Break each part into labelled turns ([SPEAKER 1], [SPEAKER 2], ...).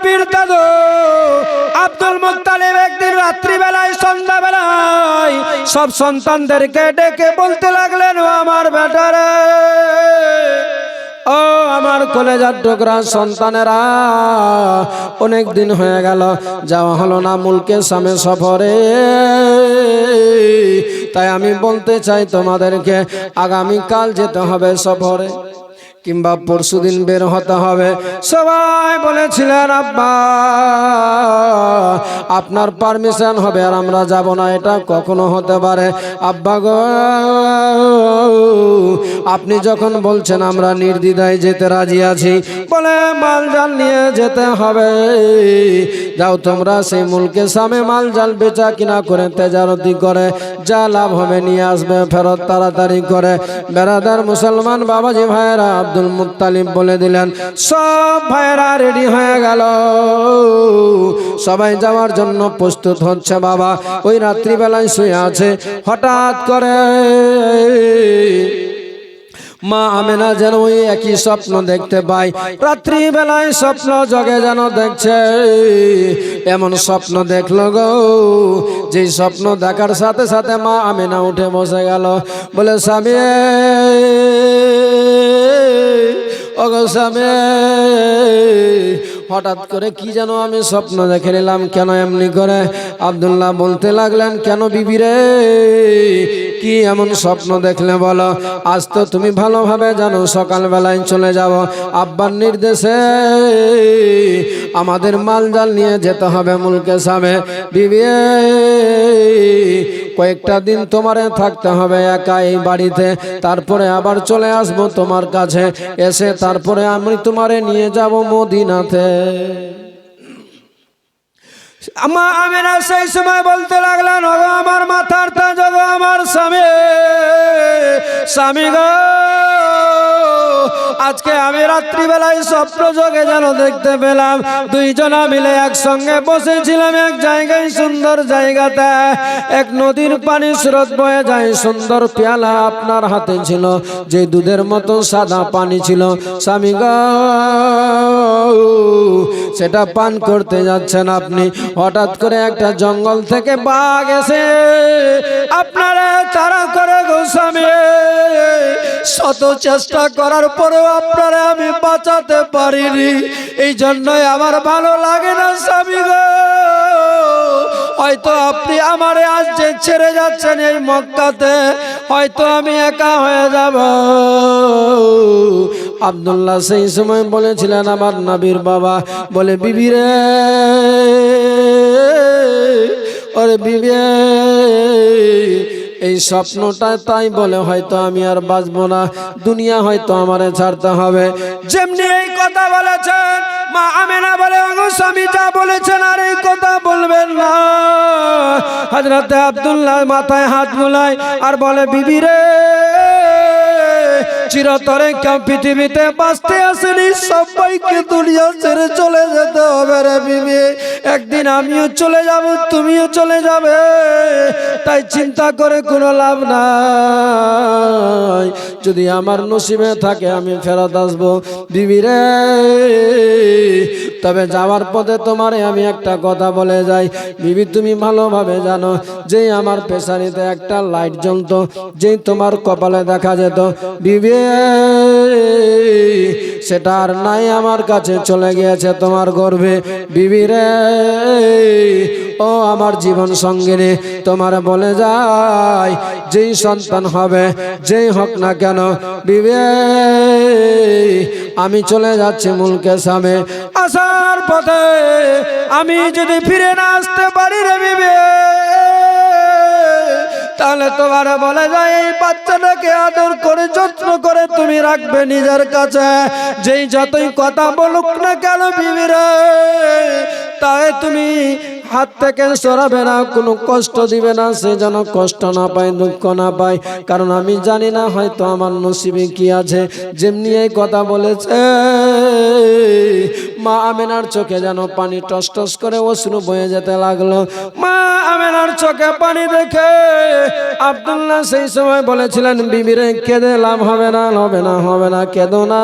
[SPEAKER 1] নবীর দাদু Abdul Muttalib একদিন রাত্রিবেলায় সন্ধ্যাবেলায় সব সন্তানদেরকে ডেকে বলতে লাগলেন, ও আমার বেটারে, ও আমার কলেজার টুকরা সন্তানেরা, অনেক দিন হয়ে গেল যাওয়া হলো না মুলকে সামে সফরে। তাই আমি বলতে চাই তোমাদেরকে আগামীকাল যেতে হবে সফরে, কিংবা পরশুদিন বের হতে হবে। সবাই বলেছিলেন, আব্বা আপনার পারমিশন হবে আর আমরা যাব না, এটা কখনো হতে পারে? আব্বা গো, আপনি যখন বলছেন আমরা নির্দ্বিধায় যেতে রাজি আছি, বলে মালজাল নিয়ে যেতে হবে। যাও তোমরা সেই মুলকে সামে মালজাল বেচা কিনা করে তেজারতি করে যা লাভ হবে নিয়ে আসবে ফেরত তাড়াতাড়ি করে। বেরাদার মুসলমান বাবাজি ভাইয়েরা, আব্দুল মুত্তালিব বলে দিলেন। সব ভাইয়েরা রেডি হয়ে গেল, সবাই যাওয়ার জন্য প্রস্তুত হচ্ছে। বাবা ওই রাত্রিবেলায় শুয়ে আছে, হঠাৎ করে মা আমেনা যেন ওই একই স্বপ্ন দেখতে পায়। রাত্রিবেলায় স্বপ্ন জগে যেন দেখছে, এমন স্বপ্ন দেখলো গো, যে স্বপ্ন দেখার সাথে সাথে মা আমেনা উঠে বসে গেল, বলে স্বামী, ওগো স্বামী, হঠাৎ করে কি যেন আমি স্বপ্ন দেখে নিলাম, কেন এমনি করে? আব্দুল্লাহ বলতে লাগলেন, কেন বিবি রে, কি এমন স্বপ্ন দেখলে বলো? আজ তো তুমি ভালোভাবে জানো সকালবেলায় চলে যাব আব্বার নির্দেশে, আমাদের মালজাল নিয়ে যেতে হবে মুলকে সামে। বিবি কয়েকটা দিন তোমারে থাকতে হবে একা এই বাড়িতে, তারপরে আবার চলে আসবো তোমার কাছে, এসে তারপরে আমি তোমারে নিয়ে যাব মদিনাতে। মা আমেনা সেই সময় বলতে লাগলেন, ওগো আমার মাথার তাজ, ওগো আমার স্বামী, স্বামী গো, আজকে আমি রাত্রিবেলায় স্বপ্ন যোগে যেন দেখতে পেলাম দুইজনা মিলে একসঙ্গে বসেছিলাম এক জায়গায়, সুন্দর জায়গাতে, এক নদীর পানি স্রোত বয়ে যায়, সুন্দর পেয়ালা আপনার হাতে ছিল, যে দুধের মতো সাদা পানি ছিল, স্বামী গো, সেটা পান করতে যাচ্ছেন আপনি। হঠাৎ করে একটা জঙ্গল থেকে বাঘ এসে আপনারা তাড়া করে গো স্বামী, শত চেষ্টা করার পরেও আপনারা আমি বাঁচাতে পারিনি, এই জন্যই আমার ভালো লাগে না স্বামী গো। হয়তো আপনি আমারে আজ যে ছেড়ে যাচ্ছেন এই মক্কাতে, হয়তো আমি একা হয়ে যাব। আব্দুল্লাহ সেই সময় বলেছিলেন, আমার নবীর বাবা, বলে বিবি রে, ওরে বিবি, এই স্বপ্নটা তাই বলে হয়তো আমি আর বাঁচবো না, দুনিয়া হয়তো আমারে ছাড়তে হবে। যেমনি এই কথা বলেছেন, মা আমেনা বলে, ওগো স্বামী যা বলেছেন আর এই কথা বলবেন না। হযরতে আব্দুল্লাহ মাথায় হাত বুলায় আর বলে, বিবি রে, চিরতরে কেউ পৃথিবীতে বাঁচতে আসেনি, সবাইকে দুনিয়া ছেড়ে চলে যেতে হবে রে বিবি, একদিন আমিও চলে যাব, তুমিও চলে যাবে, তাই চিন্তা করে কোনো লাভ নাই, যদি আমার নসিবে থাকে আমি ফেরত আসবো বিবি রে। তবে যাওয়ার পথে তোমারে আমি একটা কথা বলে যাই বিবি, তুমি ভালোভাবে জানো, যেই আমার পেছানিতে একটা লাইট জ্বলতো, যেই তোমার কপালে দেখা যেত বিবি, সেটা আর নাই, আমার কাছে চলে গিয়েছে তোমার গর্ভে বিবি রে। ও আমার জীবন সঙ্গিনী, তোমার বলে যাই, যেই সন্তান হবে যেই হোক না কেন বিবি, আমি চলে যাচ্ছি মুলকে সামে, আসার পথে আমি যদি ফিরে না আসতে পারি রে বিবি, তাহলে তোমার বলে যায় এই বাচ্চাটাকে আদর করে যত্ন করে তুমি রাখবে নিজের কাছে, যেই যতই কথা বলুক না কেন বিবি রে, তাই তুমি হাত থেকে সরাবে না, কোনো কষ্ট দিবে না, সে যেন কষ্ট না পায়, দুঃখ না পায়, কারণ আমি জানি না হয়তো আমার নসিবে কি আছে। যেমনি এই কথা বলেছে মা আমেনার চোখে যেন পানি টস টস করে অশ্রু বয়ে যেতে লাগলো। মা আমেনার চোখে পানি দেখে আব্দুল্লাহ সেই সময় বলেছিলেন, বিবিরে কেঁদে লাভ হবে না, হবে না, হবে না, কেঁদো না।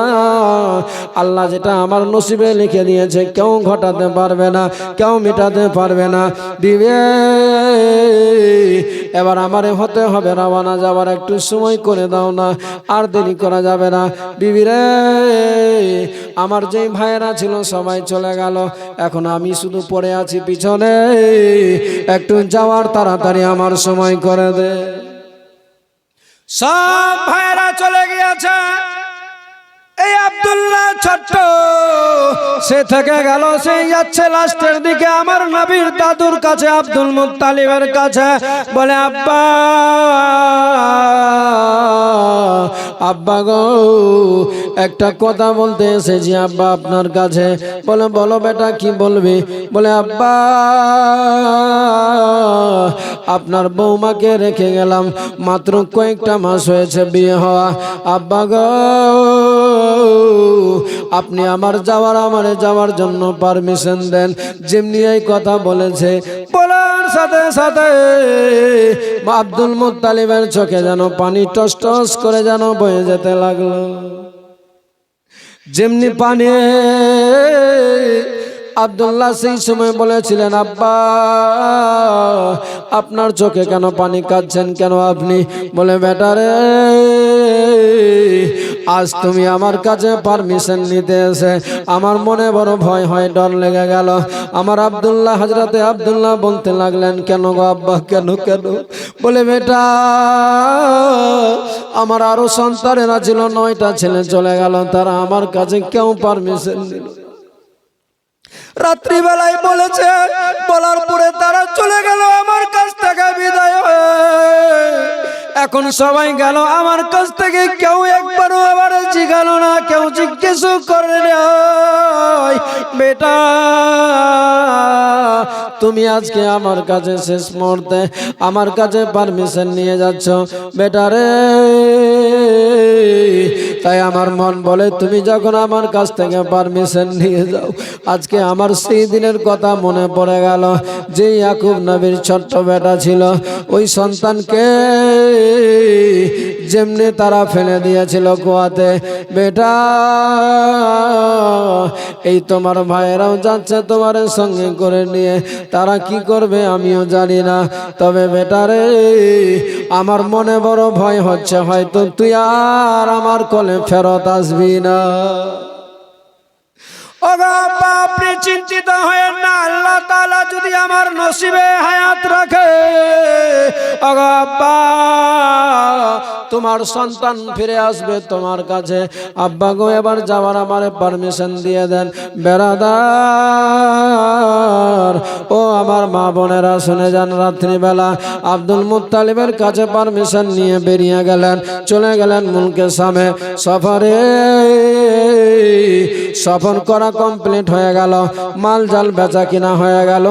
[SPEAKER 1] আল্লাহ যেটা আমার নসিবে লিখে দিয়েছে কেউ ঘটাতে পারবে না, কেউ মিটাতে পারবে না। বিবি এবার আমারে হতে হবে রওনা যাওয়ার, একটু সময় করে দাও না, আর দেরি করা যাবে না। বিবিরে আমার যেই ভাইয়েরা ছিল সবাই চলে গেল, এখন আমি শুধু পড়ে আছি পিছনে, একটু যাওয়ার তাড়াতাড়ি আমার সময় করে দে। সব ভাইয়েরা চলে গিয়েছে, এই আব্দুল্লাহ ছোট্ট সে থেকে গেল, সেই যাচ্ছে লাস্টের দিকে আমার নবীর দাদুর কাছে, আব্দুল মুত্তালিবের কাছে। বলে আব্বা, আব্বা গো একটা কথা বলতে এসেছি আব্বা আপনার কাছে। বলে বলো বেটা কি বলবি? বলে আব্বা আপনার বৌমাকে রেখে গেলাম, মাত্র কয়েকটা মাস হয়েছে বিয়ে হওয়া। আব্বা গো আপনি আমার যাওয়ার জন্য পারমিশন দেন। যেমনি এই কথা বলেছে, বলার সাথে সাথে আব্দুল মুত্তালিবের চোখে যেন পানি টস টস করে যেন বয়ে যেতে লাগলো। যেমনি পানি আব্দুল্লাহ সেই সময় বলেছিলেন, আব্বা আপনার চোখে কেন পানি কাঁদছেন কেন আপনি? বলে বেটারে আজ তুমি আমার কাছে পারমিশন নিতে এসে আমার মনে বড় ভয় হয়, ডর লেগে গেল। আমার আব্দুল্লাহ হযরতে আব্দুল্লাহ বলতে লাগলেন, কেন গো আব্বা কেন কেন? বলে বেটা আমার আরো সন্তানেরা ছিল, 9টা ছেলে চলে গেল, তারা আমার কাছে কেউ পারমিশন দিল। রাত্রিবেলায় বলেছে, বলার পরে তারা চলে গেল আমার কাছ থেকে বিদায় হয়ে। এখন সবাই গেল আমার কাছ থেকে, কেউ একবারও আবার জিজ্ঞাসা না, কেউ জিজ্ঞেস করে নাই বেটা তুমি আজকে আমার কাছে শেষ মুহূর্তে আমার কাছে পারমিশন নিয়ে যাচ্ছ বেটারে। তাই আমার মন বলে তুমি যখন আমার কাছ থেকে পারমিশন নিয়ে যাও, আজকে আমার সেই দিনের কথা মনে পড়ে গেল, যে ইয়াকুব নবীর ছোট্ট বেটা ছিল, ওই সন্তানকে যেমনি তারা ফেলে দিয়েছিল কুয়াতে। বেটা এই তোমার ভাইয়েরাও যাচ্ছে তোমার সঙ্গে করে নিয়ে, তারা কি করবে আমিও জানি না। তবে বেটারে আমার মনে বড় ভয় হচ্ছে, হয়তো তুই আর আমার কোলে ফেরত আসবি না। আপনি চিন্তিত হয়েন না, আল্লাহ তাআলা যদি আমার নসিবে হায়াত রাখে তোমার সন্তান ফিরে আসবে তোমার কাছে। আব্বা গো এবার যাওয়ার আমারে পারমিশন দিয়ে দেন। বেরাদার ও আমার মা বোনেরা শুনে যান, রাত্রিবেলা আব্দুল মুত্তালিবের কাছে পারমিশন নিয়ে বেরিয়ে গেলেন, চলে গেলেন মুলকে শামে সফরে। সফর করা কমপ্লিট হয়ে গেল, মাল জাল বেচা কিনা হয়ে গেল।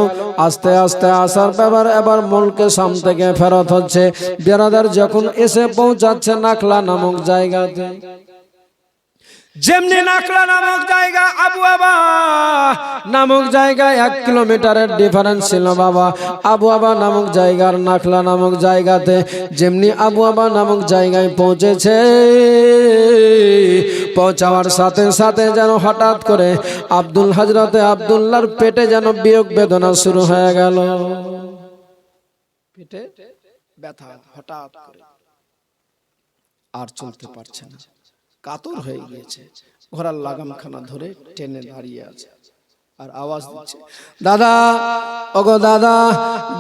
[SPEAKER 1] আস্তে আস্তে আসার ব্যাপার এবার মুলকে শাম থেকে ফেরত হচ্ছে। বেরাদার যখন এসে পৌঁছাচ্ছে নাখলা নামক জায়গাতে, যেমনি নাখলা নামক জায়গা, আবু আবা নামক জায়গায় 1 কিলোমিটারের ডিফারেন্স ছিল বাবা। আবু আবা নামক জায়গার নাখলা নামক জায়গাতে যেমনি আবু আবা নামক জায়গায় পৌঁছেছে, পৌঁছাওয়ার সাথে সাথে যেন হঠাৎ করে হযরতে আব্দুল্লাহর পেটে যেন বিয়োগ বেদনা শুরু হয়ে গেল। পেটে ব্যথা হঠাৎ করে, আর চলতে পারছে না, কাতর হয়ে গিয়েছে, ঘোড়ার লাগামখানা ধরে টেনে দাঁড়িয়ে আছে, আর আওয়াজ দিচ্ছে, দাদা ওগো দাদা,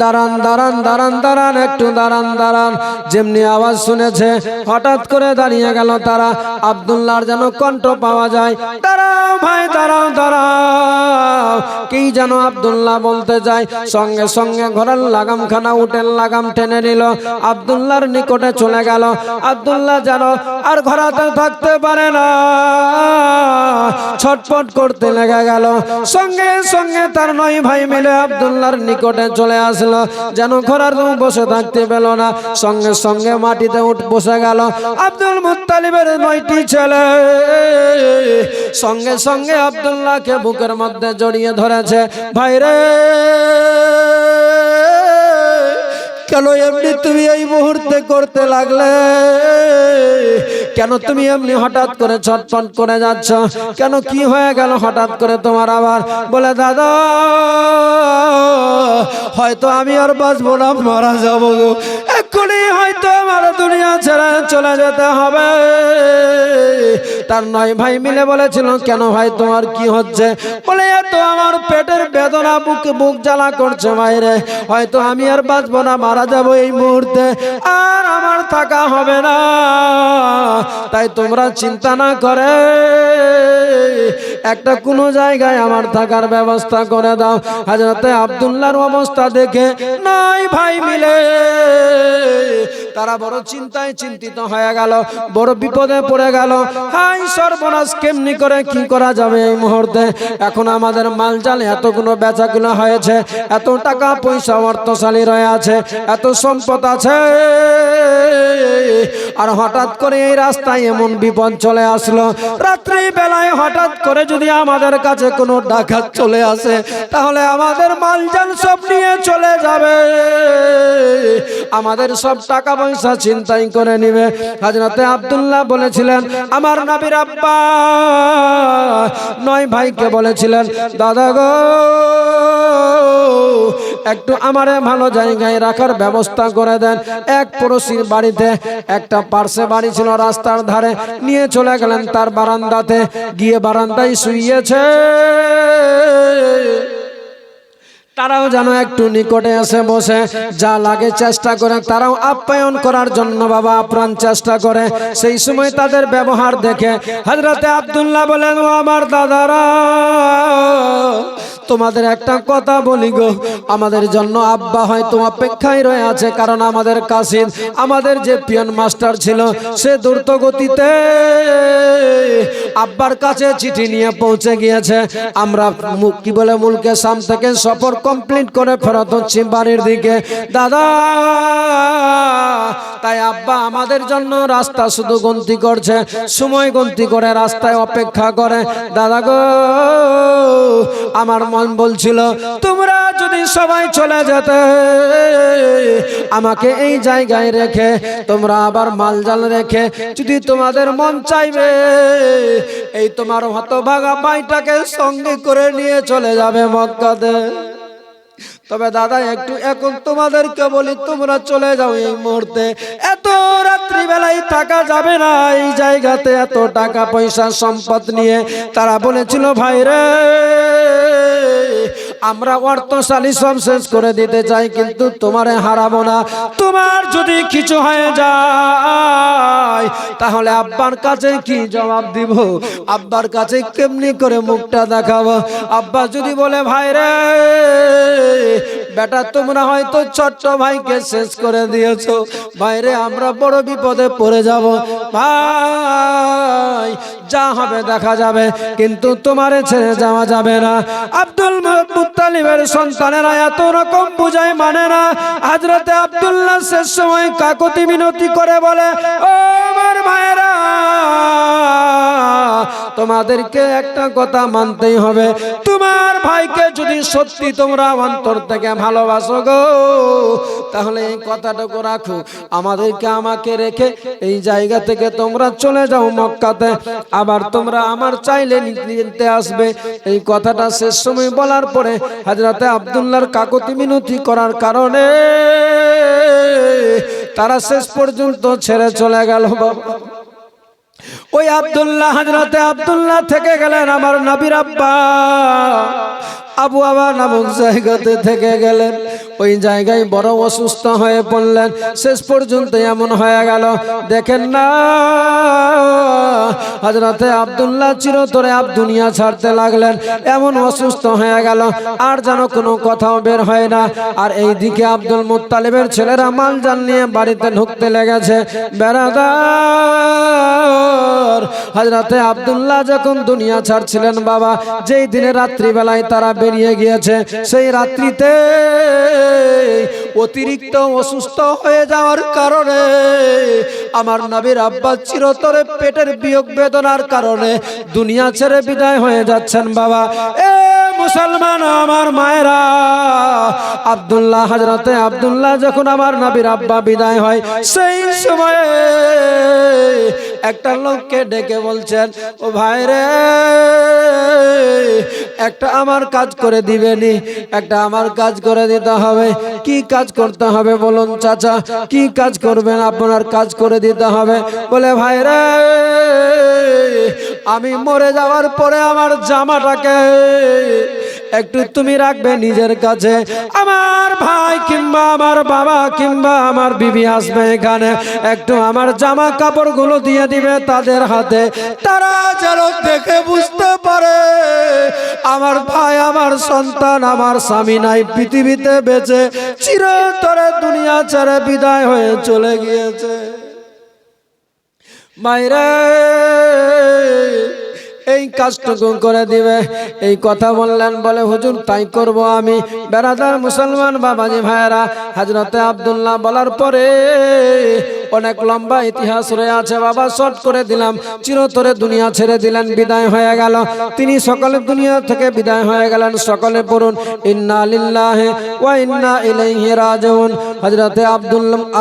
[SPEAKER 1] দাঁড়ান দাঁড়ান দাঁড়ান দাঁড়ান, একটু দাঁড়ান দাঁড়ান। যেমনি আওয়াজ শুনেছে হঠাৎ করে দাঁড়িয়ে গেল তারা। আব্দুল্লাহর যেন কণ্ঠ পাওয়া যায়, দাঁড়াও ভাই দাঁড়াও দাঁড়াও, কি কি যেন আব্দুল্লাহ বলতে যায়, সঙ্গে সঙ্গে ঘোড়ার লাগামখানা উটের লাগাম টেনে নিল, আব্দুল্লাহর নিকটে চলে গেল। আব্দুল্লাহ যেন আর ঘোড়াতে থাকতে পারে না, ছটফট করতে লেগে গেল। সঙ্গে সঙ্গে তার 9 ভাই মিলে আব্দুল্লাহর নিকটে চলে আসলো, যেন ঘোড়ার বসে থাকতে পেল না। সঙ্গে সঙ্গে মাটিতে উঠ বসে গেল। আব্দুল মুত্তালিবের 9টি ছেলে সঙ্গে সঙ্গে আব্দুল্লাহকে বুকের মধ্যে জড়িয়ে ধরেছে। ভাইরে, কেন এমনি তুমি এই মুহূর্তে করতে লাগলে? কেন তুমি এমনি হঠাৎ করে ছটফট করে যাচ্ছ? কেন, কি হয়ে গেল হঠাৎ করে তোমার আবার? বলে, দাদা, হয়তো আমি আর বাঁচবো না, মারা যাবো গো। এক্ষুনি হয়তো আমার দুনিয়া ছেড়ে চলে যেতে হবে। তার 9 ভাই মিলে বলেছিল, কেন ভাই তোমার কি হচ্ছে? বলে, এত আমার পেটের বেদনা, বুক জ্বালা করছে ভাইরে, হয়তো আমি আর বাঁচবো না, মারা যাবো এই মুহূর্তে, আর আমার থাকা হবে না। তাই তোমরা চিন্তা না করে একটা কোনো জায়গায় আমার থাকার ব্যবস্থা করে দাও। হযরতে আব্দুল্লাহর অবস্থা দেখে 9 ভাই মিলে তারা বড় চিন্তায় চিন্তিত হয়ে গেল, বড় বিপদে পড়ে গেল। হাই সর্বনাশ, কেমনি করে কি করা যাবে এই মুহূর্তে? এখন আমাদের মালজাল এতগুলো বেচাগুলো হয়েছে, এত টাকা পয়সা অর্থশালী রয়ে আছে, এত সম্পদ আছে, আর হঠাৎ করে এই রাস্তায় এমন বিপদ চলে আসলো। রাত্রি বেলায় হঠাৎ করে যদি আমাদের কাছে কোনো ডাকাত চলে আসে, তাহলে আমাদের মালজাল সব নিয়ে চলে যাবে, আমাদের সব টাকা পয়সা ছিনতাই করে নিবে। হযরতে আব্দুল্লাহ বলেছিলেন, আমার নবীর আব্বা 9 ভাইকে বলেছিলেন, দাদা গো, একটু আমারে ভালো জায়গায় রাখার ব্যবস্থা করে দেন। এক পড়োশির বাড়িতে একটা পার্শ্বে বাড়ি ছিল, রাস্তার ধারে নিয়ে চলে গেলেন তার বারান্দাতে, গিয়ে বারান্দায় শুইয়েছে। তারাও যেন একটু নিকটে এসে বসে যা লাগে চেষ্টা করে, তারাও আপ্যায়ন করার জন্য বাবা আপ্রাণ চেষ্টা করে। সেই সময় তাদের ব্যবহার দেখে হযরতে আব্দুল্লাহ বলেন, ও আমার দাদারা, তোমাদের একটা কথা বলি গো, আমাদের জন্য আব্বা হয়তো অপেক্ষায় রয়ে আছে, কারণ আমাদের কাসিদ, আমাদের যে পিয়ন মাস্টার ছিল, সে দ্রুত গতিতে আব্বার কাছে চিঠি নিয়ে পৌঁছে গিয়েছে। আমরা কি বলে মুলকে শাম থেকে সফর কমপ্লিট করে ফেরত হচ্ছি বাড়ির দিকে দাদা। তাই আব্বা আমাদের জন্য রাস্তা শুধু গন্তি করছে, সময় গন্তি করে রাস্তায় অপেক্ষা করে। দাদা গো, আমার মন বলছিল তোমরা যদি সবাই চলে যেতে, আমাকে এই জায়গায় রেখে তোমরা আবার মালজাল রেখে যদি তোমাদের মন চাইবে এই তোমার হতভাগা ভাইটাকে সঙ্গে করে নিয়ে চলে যাবে মক্কাতে। তবে দাদা একটু এখন তোমাদেরকে বলি, তোমরা চলে যাও এই মুহূর্তে, এত রাত্রি বেলায় থাকা যাবে না এই জায়গাতে, এত টাকা পয়সা সম্পদ নিয়ে। তারা বলেছিল, ভাই রে, আমরা অর্থশালী সব শেষ করে দিতে চাই, কিন্তু তোমারে হারাবো না। তোমার যদি কিছু হয়ে যায় তাহলে আব্বার কাছে কি জবাব দিব? আব্বার কাছে কেমনি করে মুখটা দেখাবো? আব্বা যদি বলে, ভাই রে বেটা, তোমরা হয়তো ছোট্ট ভাইকে শেষ করে দিয়েছো, ভাইরে আমরা বড় বিপদে পড়ে যাব, ভাই যা হবে দেখা যাবে, কিন্তু তোমারে ছেড়ে যাওয়া যাবে না। আব্দুল মুত্তালিবের সন্তানেরা এত রকম বুঝায় মানে না। হযরতে আব্দুল্লাহ শেষ সময় কাকুতি মিনতি করে বলে, ও আমার ভাইরা, তোমাদেরকে একটা কথা মানতেই হবে, তোমার ভাইকে যদি সত্যি তোমরা অন্তর থেকে ভালোবাসো গো, তাহলে এই কথাটুকু রাখো, আমাকে রেখে এই জায়গা থেকে তোমরা চলে যাও মক্কাতে, আবার তোমরা আমার চাইলে নিতে আসবে। এই কথাটা শেষ সময় বলার পরে হযরতে আব্দুল্লাহর কাকুতি মিনতি করার কারণে তারা শেষ পর্যন্ত ছেড়ে চলে গেল। বাবা, ওই আব্দুল্লাহ, হযরতে আব্দুল্লাহ থেকে গেলেন আমার নবীর আব্বা। আবু আবা নামক জায়গাতে থেকে গেলেন। ওই জায়গায় বড় অসুস্থ হয়ে পড়লেন। শেষ পর্যন্ত এমন হয়ে গেল, দেখেন না হযরতে আব্দুল্লাহ চিরতরে দুনিয়া ছাড়তে লাগলেন। এমন অসুস্থ হয়ে গেল আর যেন কোনো কথাও বের হয় না। আর এইদিকে আব্দুল মুত্তালিবের ছেলেরা মালজাল নিয়ে বাড়িতে ঢুকতে লেগেছে। বেরাদার, হযরতে আব্দুল্লাহ যখন দুনিয়া ছাড়ছিলেন বাবা, যেই দিনে রাত্রিবেলায় তারা বেরিয়ে গিয়েছে, সেই রাত্রিতে অতিরিক্ত অসুস্থ হয়ে যাওয়ার কারণে আমার নবীর আব্বা চিরতরে পেটের বিয়োগ বেদনার কারণে দুনিয়া ছেড়ে বিদায় হয়ে যাচ্ছেন বাবা। এ মুসলমান আমার মায়েরা, আব্দুল্লাহ, হযরতে আব্দুল্লাহ যখন আমার নবীর আব্বা বিদায় হয়, সেই সময়ে একটা লোককে ডেকে বলছেন, ও ভাই রে, একটা আমার কাজ করে দিবেনি, একটা আমার কাজ করে দিতে হবে। কি কাজ করতে হবে বলুন চাচা, কি কাজ করবেন? আপনার কাজ করে দিতে হবে। বলে, ভাই রে, আমি মরে যাওয়ার পরে আমার জামাটাকে একটু তুমি রাখবে নিজের কাছে। আমার ভাই কিংবা আমার বাবা কিংবা আমার বিবি আসবে এখানে, একটু আমার জামা কাপড়গুলো দিয়ে দিবে তাদের হাতে। তারা যেন দেখে বুঝতে পারে আমার ভাই, আমার সন্তান, আমার স্বামী নাই পৃথিবীতে বেঁচে, চিরতরে দুনিয়া ছেড়ে বিদায় হয়ে চলে গিয়েছে। মাইরে, এই কাজটুকু করে দিবে, এই কথা বললেন। বলে, হুজুর তাই করব আমি। বেরাদার মুসলমান বাবাজি ভাইয়েরা, হযরতে আব্দুল্লাহ বলার পরে অনেক লম্বা ইতিহাস রয়ে আছে বাবা, শর্ট করে দিলাম। চিরতরে দুনিয়া ছেড়ে দিলেন, বিদায় হয়ে গেল। তিনি সকলে দুনিয়া থেকে বিদায় হয়ে গেলেন। সকলে পড়ুন, ইন্না লিল্লাহি ওয়া ইন্না ইলাইহি রাজিউন। হযরতে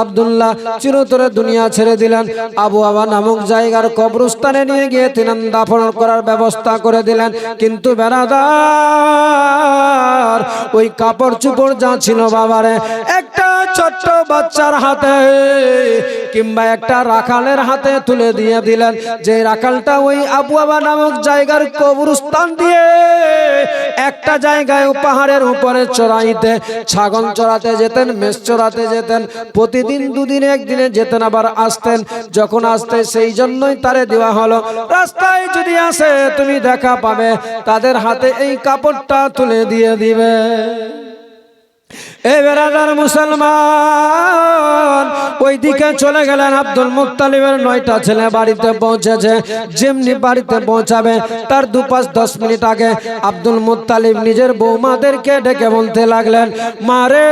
[SPEAKER 1] আব্দুল্লাহ চিরতরে দুনিয়া ছেড়ে দিলেন। আবু আবা নামক জায়গার কবরস্থানে নিয়ে গিয়ে তিনি দাফন করার ব্যবস্থা করে দিলেন। কিন্তু বেরাদার, ওই কাপড় চোপড় যা ছিল বাবারে, একটা ছোট্ট বাচ্চার হাতে কিংবা একটা রাখালের হাতে তুলে দিয়ে দিলেন। যে রাখালটা ওই আবু আবা নামক জায়গার কবরস্থান দিয়ে একটা জায়গায় পাহাড়ের উপরে চড়াইতে ছাগল চড়াতে যেতেন, মেষ চড়াতে যেতেন। প্রতিদিন দুদিনে একদিনে যেতেন, আবার আসতেন। যখন আসতে, সেই জন্যই তারে দেওয়া হলো, রাস্তায় যদি আসে তুমি দেখা পাবে, তাদের হাতে এই কাপড়টা তুলে দিয়ে দিবে। এ বেরাদার মুসলমান, ওই দিকে চলে গেলেন। আব্দুল মুত্তালিবের 9টা ছেলে বাড়িতে পৌঁছেছে। যেমনি বাড়িতে পৌঁছাবে, তার 2-5-10 মিনিট আগে আব্দুল মুত্তালিব নিজের বৌমাদেরকে ডেকে বলতে লাগলেন, মারে,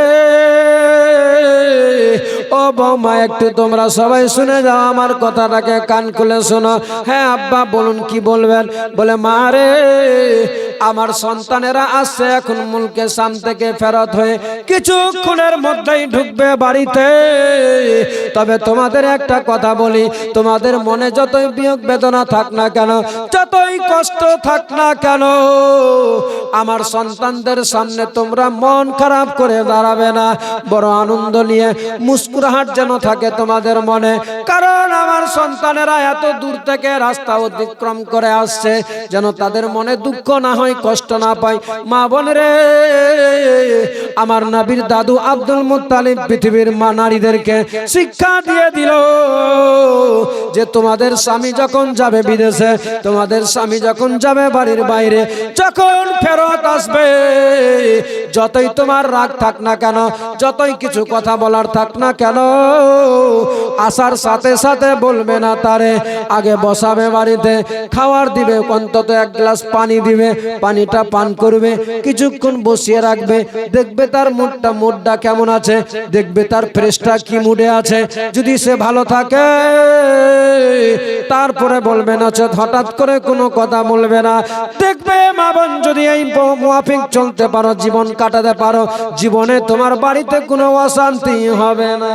[SPEAKER 1] ও বৌমা, একটু তোমরা সবাই শুনে যাও, আমার কথাটাকে কান খুলে শোনো। হ্যাঁ আব্বা বলুন, কি বলবেন? বলে, মারে, আমার সন্তানেরা আসছে এখন মুলকে শাম থেকে ফেরত হয়ে, কিছুক্ষণের মধ্যেই ঢুকবে বাড়িতে। তবে তোমাদের একটা কথা বলি, তোমাদের মনে যতই বিয়োগ বেদনা থাক না কেন, যতই কষ্ট থাক না কেন, আমার সন্তানদের সামনে তোমরা মন খারাপ করে দাঁড়াবে না। বড় আনন্দ নিয়ে মুস্কুরাহাট যেন থাকে তোমাদের মনে। কারণ আমার সন্তানেরা এত দূর থেকে রাস্তা অতিক্রম করে আসছে, যেন তাদের মনে দুঃখ না হয়, কষ্ট না পায়। মা বোনেরে, আমার নবীর দাদু আব্দুল মুত্তালিব পৃথিবীর মা নারীদেরকে শিক্ষা দিয়ে দিল যে তোমাদের স্বামী যখন যাবে বিদেশে, তোমাদের স্বামী যখন যাবে বাড়ির বাইরে, যখন ফেরত আসবে, যতই তোমার রাগ থাক না কেন, যতই কিছু কথা বলার থাক না কেন, আসার সাথে সাথে বলবে না তারে, আগে বসাবে বাড়িতে, খাওয়ার দিবে, অন্তত 1 গ্লাস পানি দিবে, পানিটা পান করবে, কিছুক্ষণ বসিয়ে রাখবে, দেখবে তার মুডটা কেমন আছে, দেখবে তার ফ্রেশটা কি মুডে আছে। যদি সে ভালো থাকে তারপরে বলবে না, হঠাৎ করে কোনো কথা বলবে না। দেখবে মা বোন, যদি এই মুআফিক চলতে পারো, জীবন কাটাতে পারো, জীবনে তোমার বাড়িতে কোনো অশান্তি হবে না।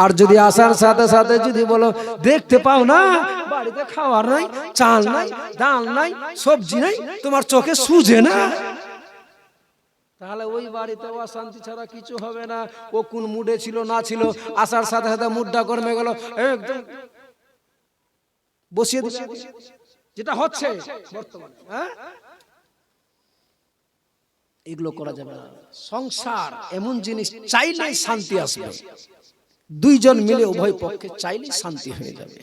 [SPEAKER 1] আর যদি আসার সাথে সাথে যদি বলো, দেখতে পাও না বাড়িতে খাওয়ার নাই, চাল নাই, ডাল নাই, সবজি নাই, তোমার চোখে সুজে না, তাহলে ওই বাড়িতে অশান্তি ছাড়া কিছু হবে না। ও কোন মুডে ছিল না ছিল, আসার সাথে সাথে মুডটা কমে গেল, একদম বসিয়ে দিচ্ছে, যেটা হচ্ছে বর্তমানে। হ্যাঁ, এগুলো করা যাবে না। সংসার এমন জিনিস, চাইলেই শান্তি আসবে, দুইজন মিলে উভয় পক্ষে চাইলেই শান্তি হয়ে যাবে।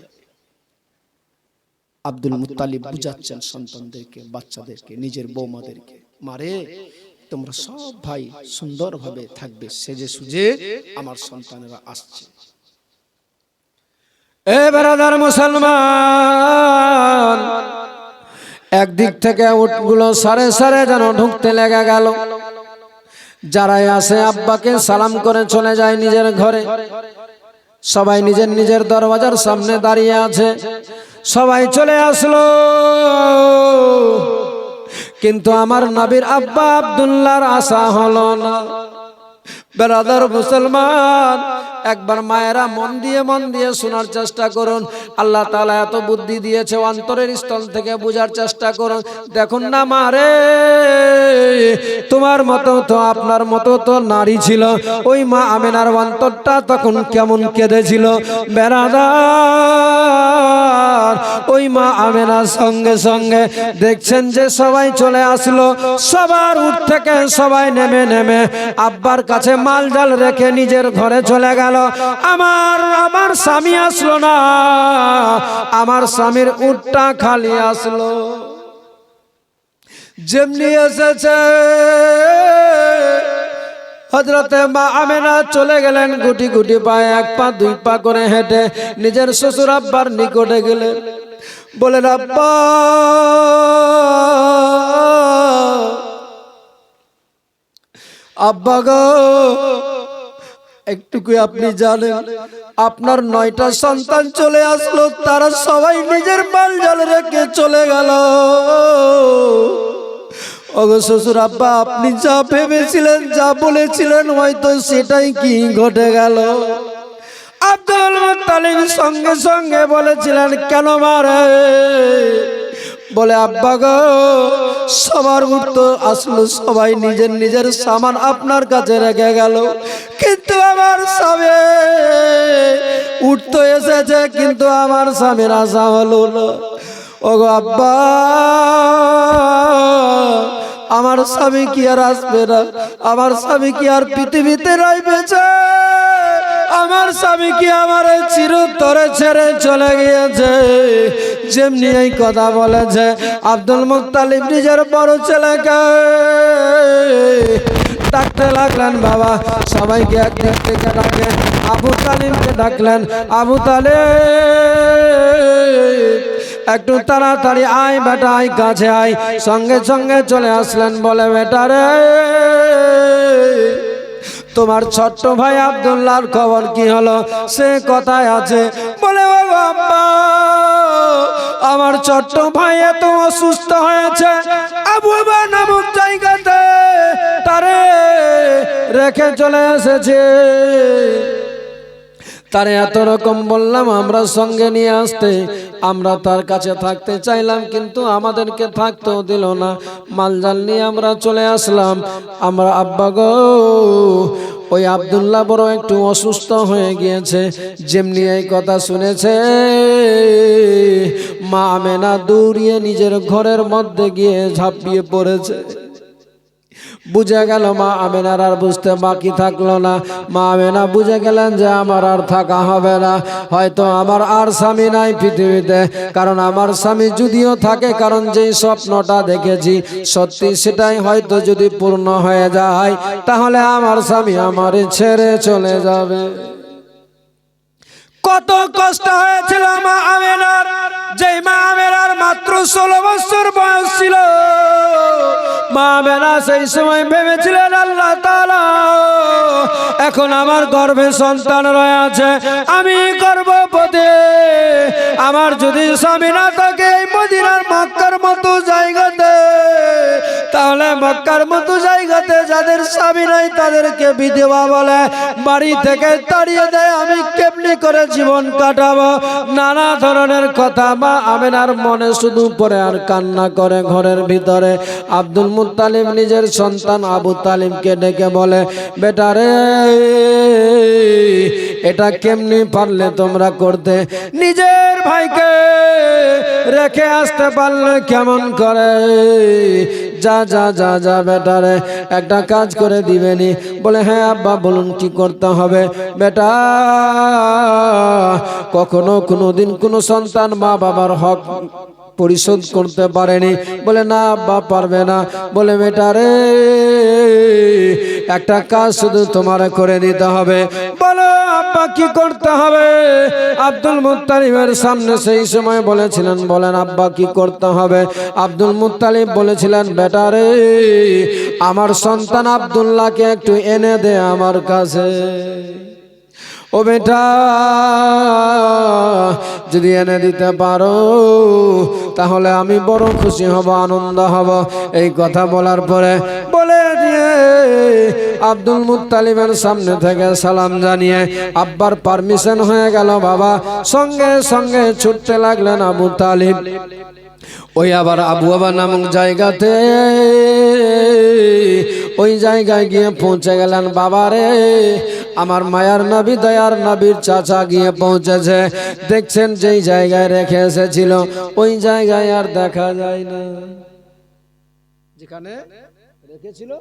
[SPEAKER 1] আব্দুল মুত্তালিব বুঝাচ্ছেন সন্তানদেরকে, বাচ্চাদেরকে, নিজের বৌমাদেরকে, মারে তোমরা সব ভাই সুন্দরভাবে থাকবে, সেজে সুজে আমার সন্তানেরা আসছে। এ ব্রাদার মুসলমান, একদিক থেকে উটগুলো সারে সারে যেন ঢুকতে লেগে গেল। যারাই আসে আব্বাকে সালাম করে চলে যায় নিজের ঘরে। সবাই নিজের নিজের দরওয়াজার সামনে দাঁড়িয়ে আছে। সবাই চলে আসলো, কিন্তু আমার নবীর আব্বা আব্দুল্লাহর আশা হলো না। ব্রাদার মুসলমান, একবার মায়েরা মন দিয়ে শোনার চেষ্টা করুন। আল্লাহ তাআলা এত বুদ্ধি দিয়েছে, অন্তরের স্থল থেকে বোঝার চেষ্টা করুন। দেখুন না মারে, তোমার মতো তো, আপনার মতো তো নারী ছিল, ওই মা আমেনার অন্তরটা তখন কেমন কেঁদেছিল। ব্রাদার, ওই মা আমেনার সঙ্গে সঙ্গে দেখছেন যে সবাই চলে আসলো। সবার উঠ থেকে সবাই নেমে নেমে আব্বার কাছে মাল জাল রেখে নিজের ঘরে চলে গেল। আমার স্বামী আসলো না, আমার স্বামীর উটটা খালি আসলো। যেমনি এসেছে হযরতে মা আমেনা চলে গেলেন গুটি গুটি পায়ে, এক পা দুই পা করে হেঁটে নিজের শ্বশুর আব্বার নিকটে গেলেন। বলেন আব্বা, আব্বা গো, একটুকু আপনি জানেন আপনার 9টা সন্তান চলে আসলো, তারা সবাই নিজের মাল জাল রেখে চলে গেল। ওগো শ্বশুর আব্বা, আপনি যা ভেবেছিলেন, যা বলেছিলেন, হয়তো সেটাই কি ঘটে গেল। আব্দুল মুত্তালিব সঙ্গে সঙ্গে বলেছিলেন, কেন মারে? বলে আব্বা গো, সবার উট তো আসলো, সবাই নিজের নিজের সামান আপনার কাছে রেখে গেল, কিন্তু আমার স্বামী উট তো এসেছে, কিন্তু আমার স্বামীর আশা হলো না। ওগো আব্বা, আমার স্বামী কি আর আসবে না? আমার স্বামী কি আর পৃথিবীতে রইবেছে? আমার স্বামী কি আমার চিরতরে ছেড়ে চলে গিয়েছে? যেমনি এই কথা বলেছে, আব্দুল মুত্তালিব নিজের বড় ছেলেকে ডাকতে লাগলেন। বাবা, সবাইকে একদিক থেকে ডাকে, আবু তালিবকে ডাকলেন। আবু তালিব, একটু তাড়াতাড়ি আয় বেটা, আয় কাছে আয়। সঙ্গে সঙ্গে চলে আসলেন। বলে বেটা রে, তোমার ছোট্ট ভাই আব্দুল্লাহর খবর কি হলো? সে কথায় আছে? বলে ও আব্বা, আমার ছোট্ট ভাই এত অসুস্থ হয়েছে, আবুবা নামক জায়গাতে তারে রেখে চলে এসেছে। তারে এত রকম বললাম আমরা সঙ্গে নিয়ে আসতে, আমরা তার কাছে থাকতে চাইলাম, কিন্তু আমাদেরকে থাকতেও দিল না। মালজাল নিয়ে আমরা চলে আসলাম। আমরা আব্বা গো, ওই আব্দুল্লাহ বড় একটু অসুস্থ হয়ে গিয়েছে। যেমনি এই কথা শুনেছে, মা আমেনা দৌড়িয়ে নিজের ঘরের মধ্যে গিয়ে ঝাঁপিয়ে পড়েছে। বুঝে গেল মা আমেনার আর বুঝতে বাকি থাকলো না। মা আমেনা বুঝে গেলেন যে আমার আর থাকা হবে না, হয়তো আমার আর স্বামী নাই পৃথিবীতে। কারণ আমার স্বামী যদিও থাকে, কারণ যেই স্বপ্নটা দেখেছি সত্যি সেটাই হয়তো যদি পূর্ণ হয়ে যায়, তাহলে আমার স্বামী আমার ছেড়ে চলে যাবে। কত কষ্ট হয়েছিল মা আমেনার, যেই মা আমেনার মাত্র 16 বছর বয়স ছিল। মা আমেনা সেই সময় ভেবেছিলেন, আল্লাহ তাআলা এখন আমার গর্ভে সন্তান রয়েছে, আমি গর্ভবতী, আমার যদি স্বামী না থাকে এই মদিনার মক্কার মতো জায়গাতে, তাহলে মক্কার মতো জায়গাতে যাদের স্বামী নাই তাদেরকে বিধবা বলে, বাড়ি থেকে তাড়িয়ে দেয়, আমি কেমনি করে জীবন কাটাবো? নানা ধরনের কথা মা আমেনার মনে শুধু পড়ে আর কান্না করে ঘরের ভিতরে। আব্দুল মুত্তালিব নিজের সন্তান আবু তালিবকে ডেকে বলে, বেটা রে, এটা কেমনি পারলে তোমরা করতে? নিজের ভাইকে রেখে আসতে পারলে কেমন করে? যা যা যা যা বেটা রে, একটা কাজ করে দিবেনি? বলে, হ্যাঁ আব্বা বলুন কি করতে হবে? বেটা, কখনো কোনোদিন কোনো সন্তান মা বাবার হক পরিশোধ করতে পারেনি? বলে, না আব্বা পারবে না। বলে, বেটা রে, একটা কাজ শুধু তোমার করে দিতে হবে। বলো আব্বা কি করতে হবে? আব্দুল মুত্তালিবের সামনে সেই সময় বলেছিলেন, বলেন আব্বা কি করতে হবে? আব্দুল মুত্তালিব বলেছিলেন, বেটা রে, আমার সন্তান আব্দুল্লাহকে একটু এনে দে আমার কাছে। ও বেটা, যদি এনে দিতে পারো তাহলে আমি বড় খুশি হব, আনন্দ হব। এই কথা বলার পরে বলে দিয়ে আব্দুল মুত্তালিবের সামনে থেকে সালাম জানিয়ে আব্বার পারমিশন হয়ে গেল। বাবা সঙ্গে সঙ্গে ছুটতে লাগলেন আবু তালিব। ওই আবার আবু বাবা নামক জায়গাতে, ওই জায়গায় গিয়ে পৌঁছে গেলেন। বাবারে, আমার মায়ার নবী দয়ার নবীর চাচা গিয়ে পৌঁছেছে। দেখছেন যেই জায়গায় রেখে এসেছিল ওই জায়গায় আর দেখা যায় না। যেখানে রেখেছিল,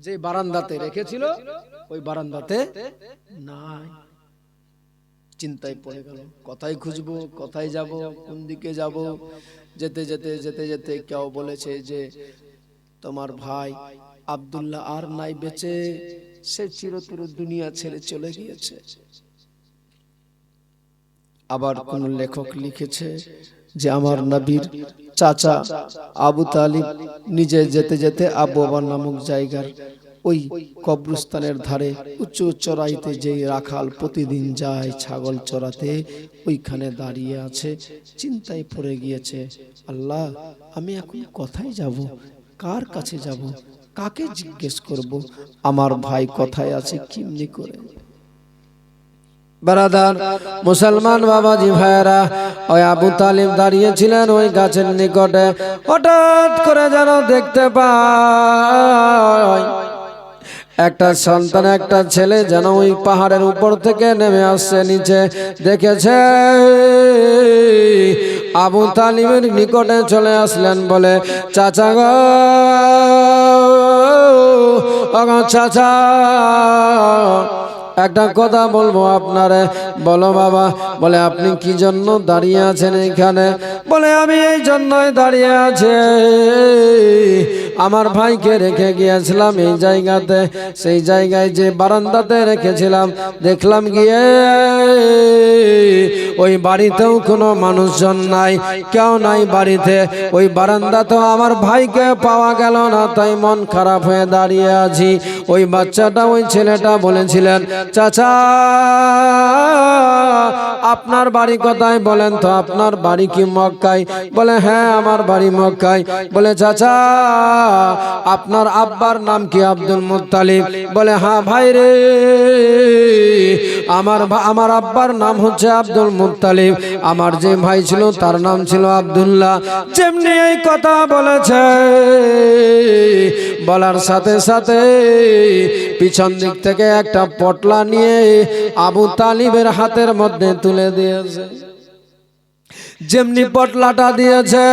[SPEAKER 1] যে বারান্দাতে রেখেছিল, ওই বারান্দাতে নাই। চিন্তায় পড়ে গেল, কোথায় খুঁজবো, কোথায় যাব, কোন দিকে যাব? যেতে যেতে যেতে যেতে কেউ বলেছে যে তোমার ভাই আব্দুল্লাহ আর নাই বেঁচে, সে চিরতর দুনিয়া ছেড়ে চলে গিয়েছে। আবার কোন লেখক লিখেছে যে আমার নবীর চাচা আবু তালিব নিজে যেতে যেতে আবু বাবা নামক জায়গার ওই কবরস্থানের ধারে উঁচু চড়াইতে যে রাখাল প্রতিদিন যায় ছাগল চড়াতে, ওইখানে দাঁড়িয়ে আছে। চিন্তায় পড়ে গিয়েছে, আল্লাহ আমি এখন কোথায় যাব, কার কাছে যাব, কাকে জিজ্ঞেস করব, আমার ভাই কোথায় আছে, কেমনি করে? বারাদার মুসলমান বাবাজি ভাইরা, ওই আবু তালিব দাঁড়িয়েছিলেন ওই গাছের নিকটে। হঠাৎ করে যেন দেখতে পায় একটা সন্তান, একটা ছেলে যেন ওই পাহাড়ের উপর থেকে নেমে আসছে নিচে। দেখেছে আবু তালিবের নিকটে চলে আসলেন, বলে, চাচা গো, চাচা একটা কথা বলবো আপনারে। বলো বাবা। বলে, আপনি কি জন্য দাঁড়িয়ে আছেন এইখানে? বলে, আমি এই জন্যই দাঁড়িয়ে আছি, আমার ভাইকে রেখে গিয়েছিলাম এই জায়গাতে, সেই জায়গায় যে বারান্দাতে রেখেছিলাম, দেখলাম গিয়ে ওই বাড়িতেও কোনো মানুষজন নাই, কেউ নাই বাড়িতে। ওই বারান্দাতেও আমার ভাইকে পাওয়া গেল না, তাই মন খারাপ হয়ে দাঁড়িয়ে আছি। ওই বাচ্চাটা, ওই ছেলেটা বলেছিলেন, চাচা আপনার বাড়ি কোথায় বলেন তো? আপনার বাড়ি কি মক্কায়? বলে, হ্যাঁ আমার বাড়ি মক্কায়। বলে, চাচা আপনার আব্বার নাম কি? Abdul Muttalib. বলে, হ্যাঁ ভাই রে, আমার আব্বার নাম হচ্ছে আব্দুল মুত্তালিব, আমার যে ভাই ছিল তার নাম ছিল আব্দুল্লাহ। যেমনি এই কথা বলেছে, বলার সাথে সাথে পিছন দিক থেকে একটা পটলা নিয়ে আবু তালিবের হাতের মধ্যে তুলে দিয়েছে। যেমনি পটলাটা দিয়েছে,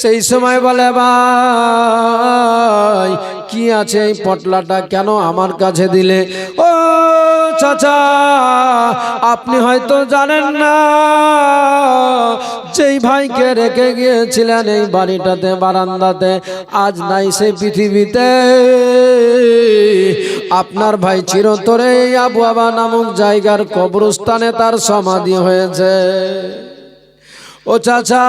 [SPEAKER 1] সেই সময় বলে, ভাই কি আছে এই পটলাটা, কেন আমার কাছে দিলে? ও চাচা, আপনি হয়তো জানেন না, যেই ভাইকে রেখে গিয়েছিলেন এই বাড়িটাতে বারান্দাতে, আজ নাই সে পৃথিবীতে। আপনার ভাই চিরতরে এই আবু বাবা নামক জায়গার কবরস্থানে তার সমাধি হয়েছে। ও চাচা,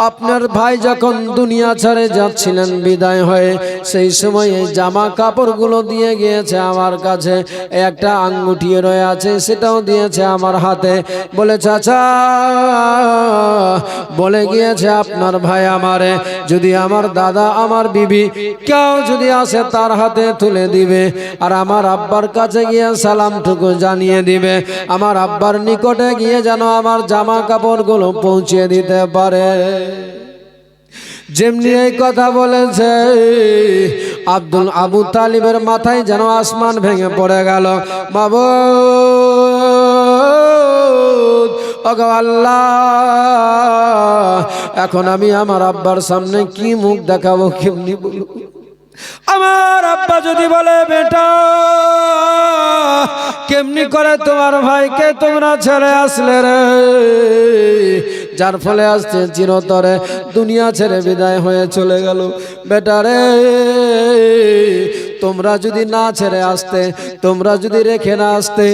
[SPEAKER 1] আপনার ভাই যখন দুনিয়া ছেড়ে যাচ্ছিলেন বিদায় হয়ে, সেই সময় এই জামা কাপড়গুলো দিয়ে গিয়েছে আমার কাছে, একটা আঙ্গুঠি রয়ে আছে সেটাও দিয়েছে আমার হাতে। বলে, চাচা বলে গিয়েছে আপনার ভাই আমারে যদি আমার দাদা আমার বিবি কেউ যদি আসে তার হাতে তুলে দিবে আর আমার আব্বার কাছে গিয়ে সালামটুকু জানিয়ে দিবে, আমার আব্বার নিকটে গিয়ে যেন আমার জামা কাপড়গুলো পৌঁছে দিতে পারে। যেমনি এই কথা বলেছে আবু তালিবের মাথায় যেন আসমান ভেঙে পড়ে গেল। মাবুদ ওগো আল্লাহ, এখন আমি আমার আব্বার সামনে কি মুখ দেখাবো, কেমনি বলবো? আমার আব্বা যদি বলে বেটা কেমনি করে তোমার ভাইকে তোমরা ছেড়ে আসলে রে, যার ফলে আসছে চিরতরে দুনিয়া ছেড়ে বিদায় হয়ে চলে গেল। বেটা রে, তোমরা যদি না ছেড়ে আসতে, তোমরা যদি রেখে না আসতে,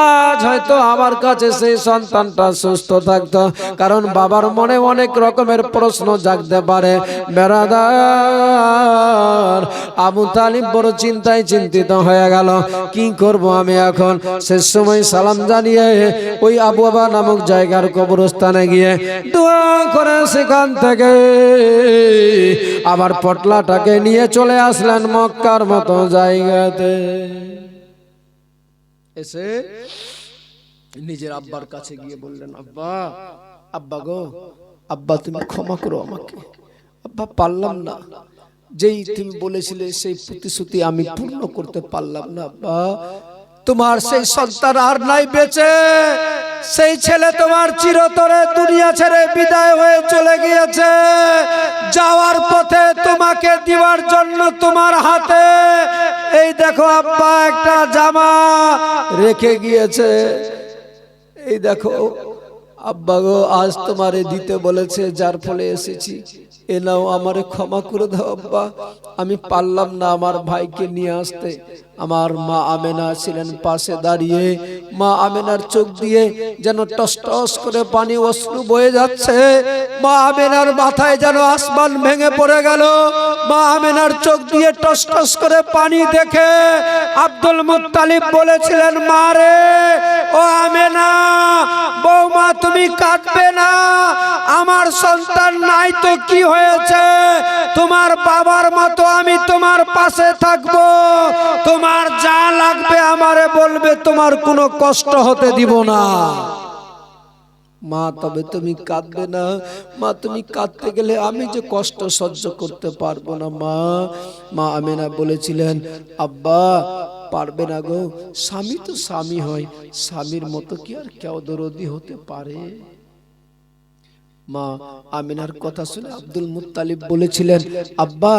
[SPEAKER 1] আজ হয়তো আমার কাছে সেই সন্তানটা সুস্থ থাকতো। কারণ বাবার মনে অনেক রকমের প্রশ্ন জাগতে পারে। বেরাদার আবু তালিব বড় চিন্তায় চিন্তিত হয়ে গেল, কি করব আমি এখন? শেষ সময় সালাম জানিয়ে ওই আবু বাবা নামক জায়গার কবরস্থানে গিয়ে দোয়া করে সেখান থেকে আবার পটলাটাকে নিয়ে চলে আসলেন মক্কার মতো জায়গাতে। এসে নিজের আব্বার কাছে গিয়ে বললেন, আব্বা, আব্বা গো, আব্বা তুমি ক্ষমা করো আমাকে। আব্বা পারলাম না, যেই তুমি বলেছিলে সেই প্রতিশ্রুতি আমি পূর্ণ করতে পারলাম না। আব্বা, তোমার সেই সন্তান আর নাই বেঁচে, সেই ছেলে তোমার চিরতরে দুনিয়া ছেড়ে বিদায় হয়ে চলে গিয়েছে। যাওয়ার পথে তোমাকে দেওয়ার জন্য তোমার হাতে এই দেখো আব্বা একটা জামা রেখে গিয়েছে। এই দেখো আব্বা গো, আজ তোমারে দিতে বলেছে, যার ফলে এসেছি। এ নাও, আমারে ক্ষমা করে দাও আব্বা, আমি পারলাম না আমার ভাইকে নিয়ে আসতে। আমার মা আমেনা ছিলেন পাশে দাঁড়িয়ে। মা আমেনার চোখ দিয়ে যেন টস টস করে পানি অশ্রু বয়ে যাচ্ছে। মা আমেনার মাথায় যেন আসমান ভেঙে পড়ে গেল। মা আমেনার চোখ দিয়ে টস টস করে পানি দেখে আব্দুল মুত্তালিব বলেছিলেন, মা রে, ও আমেনা, বৌমা তুমি কাঁদবে না, আমার সন্তান নাই তো কি হয়েছে, তোমার বাবার মতো আমি তোমার পাশে থাকবো, তোমার যা লাগবে আমারে বলবে, তোমার কোনো কষ্ট হতে দিব না। মা, তবে তুমি কাঁদবে না। মা, তুমি কাঁদতে গেলে আমি যে কষ্ট সহ্য করতে পারবো না। মা আমেনা বলেছিলেন, আব্বা পারবে না গো, স্বামী তো স্বামী হয়, স্বামীর মতো কি আর কেউ দরদি হতে পারে? মা আমিনার কথা শুনে আব্দুল মুত্তালিব বলেছিলেন, আব্বা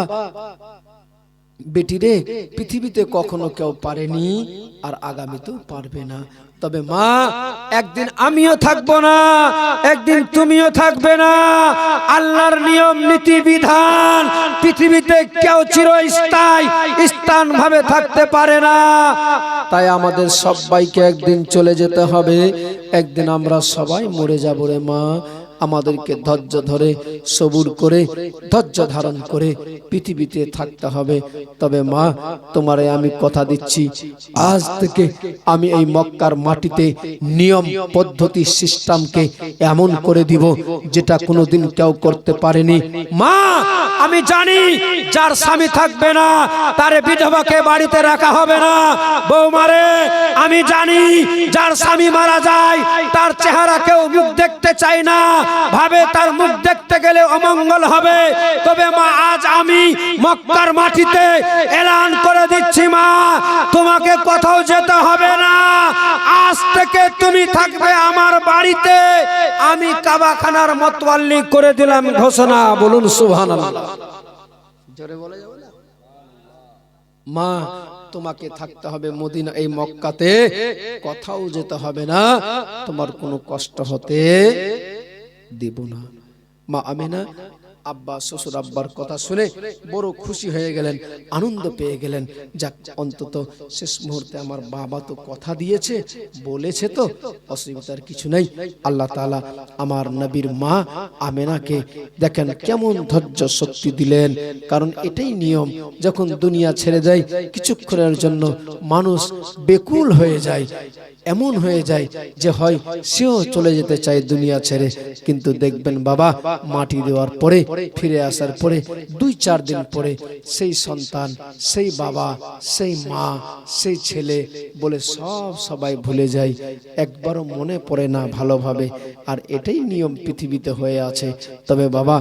[SPEAKER 1] বেটি রে, পৃথিবীতে কখনো কেউ পারেনি আর আগামীতেও পারবে না। তবে মা, একদিন আমিও থাকবো না, একদিন তুমিও থাকবে না। আল্লাহর নিয়ম নীতি বিধান, পৃথিবীতে কেউ চিরস্থায়ী স্থান ভাবে থাকতে পারে না। তাই আমাদের সবাইকে একদিন চলে যেতে হবে, একদিন আমরা সবাই মরে যাবো রে মা। আমাদেরকে ধৈর্য ধরে সবুর করে ধৈর্য ধারণ করে পৃথিবীতে থাকতে হবে। তবে মা, তোমারে আমি কথা দিচ্ছি, আজ থেকে আমি এই মক্কার মাটিতে নিয়ম পদ্ধতি সিস্টেমকে এমন করে দিব যেটা কোনোদিন কেউ করতে পারেনি। মা, আমি জানি যার স্বামী থাকবে না তার বিধবাকে বাড়িতে রাখা হবে না। বৌমারে, আমি জানি যার স্বামী মারা যায় তার চেহারা কেউ মুখ দেখতে চায় না, ভাবে তার মুখ দেখতে গেলে অমঙ্গল হবে। তবে মা, আজ আমি মক্কার মাটিতে এলান করে দিচ্ছি, মা, তোমাকে কোথাও যেতে হবে না। আজ থেকে তুমি থাকবে আমার বাড়িতে। আমি কাবাখানার মতওয়াল্লি করে দিলাম ঘোষণা। বলুন সুবহানাল্লাহ। জোরে বলে যাবে না? মা, তোমাকে থাকতে হবে মদিনা, এই মক্কাতে, কোথাও যেতে হবে না, তোমার কোনো কষ্ট হতে দেব না। মা আমেনা আব্বা শ্বশুর আব্বার কথা শুনে বড় খুশি হয়ে গেলেন, আনন্দ পেয়ে গেলেন। যাক, অন্তত শেষ মুহূর্তে আমার বাবা তো কথা দিয়েছে, বলেছে, তো অসুবিধার কিছু নেই। আল্লাহ তাআলা আমার নবীর মা আমেনাকে দেখেন কেমন ধৈর্য শক্তি দিলেন। কারণ এটাই নিয়ম, যখন দুনিয়া ছেড়ে যায় কিছুক্ষণের জন্য মানুষ বেকুল হয়ে যায়। এমন হয়ে যায় যে হয় সেও চলে যেতে চায় দুনিয়া ছেড়ে, কিন্তু দেখবেন বাবা মাটি দেওয়ার পরে ফিরে আসার পরে 2-4 দিন পরে সেই সন্তান, সেই বাবা, সেই মা, সেই ছেলে বলে সবাই ভুলে যায়, একবারও মনে পড়ে না ভালোভাবে। আর এটাই নিয়ম পৃথিবীতে হয়ে আছে। তবে বাবা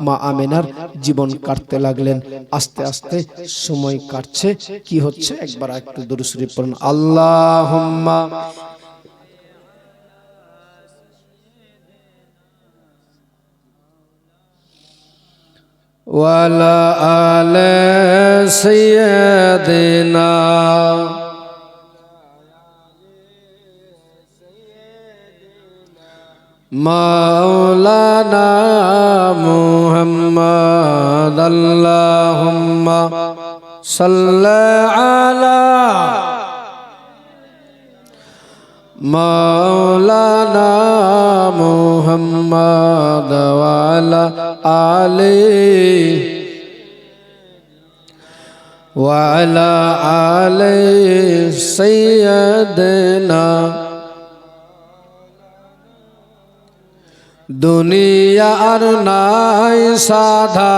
[SPEAKER 1] মা আমেনার জীবন কাটতে লাগলেন, আস্তে আস্তে সময় কাটছে, কি হচ্ছে একবার একটু দুরূদ শরীফ পড়ুন। আল্লাহুম্মা ওয়ালা আলে সাইয়্যিদিনা মাওলানা মুহাম্মদ। আল্লাহুম্মা সাল্লি আলা মাওলানা মুহাম্মদ ওয়া আলা আলি ওয়া আলা আলি সাইয়্যিদিনা। দুনিয়ার নাই সাধা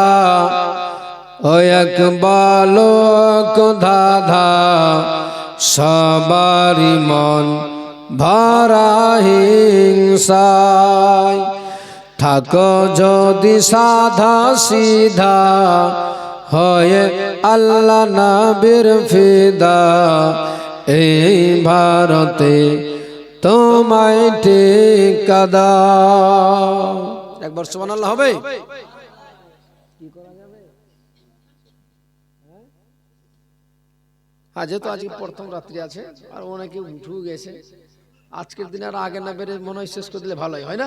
[SPEAKER 1] ও একবাল ধাধা, সবারি মন ভরা হিংসায়। থাকো যদি সাধা সিধা হয়ে আল্লাহ নবীর ফিদা, এই ভারতে তোমায় টিকা দাও। একবার সুবহানাল্লাহ হবে। হ্যাঁ, যেহেতু আজকে প্রথম রাত্রি আছে আর অনেকে উঠেও গেছে, আজকের দিনে আর আগে না বেড়ে মনে হয় শেষ করে দিলে ভালোই হয় না।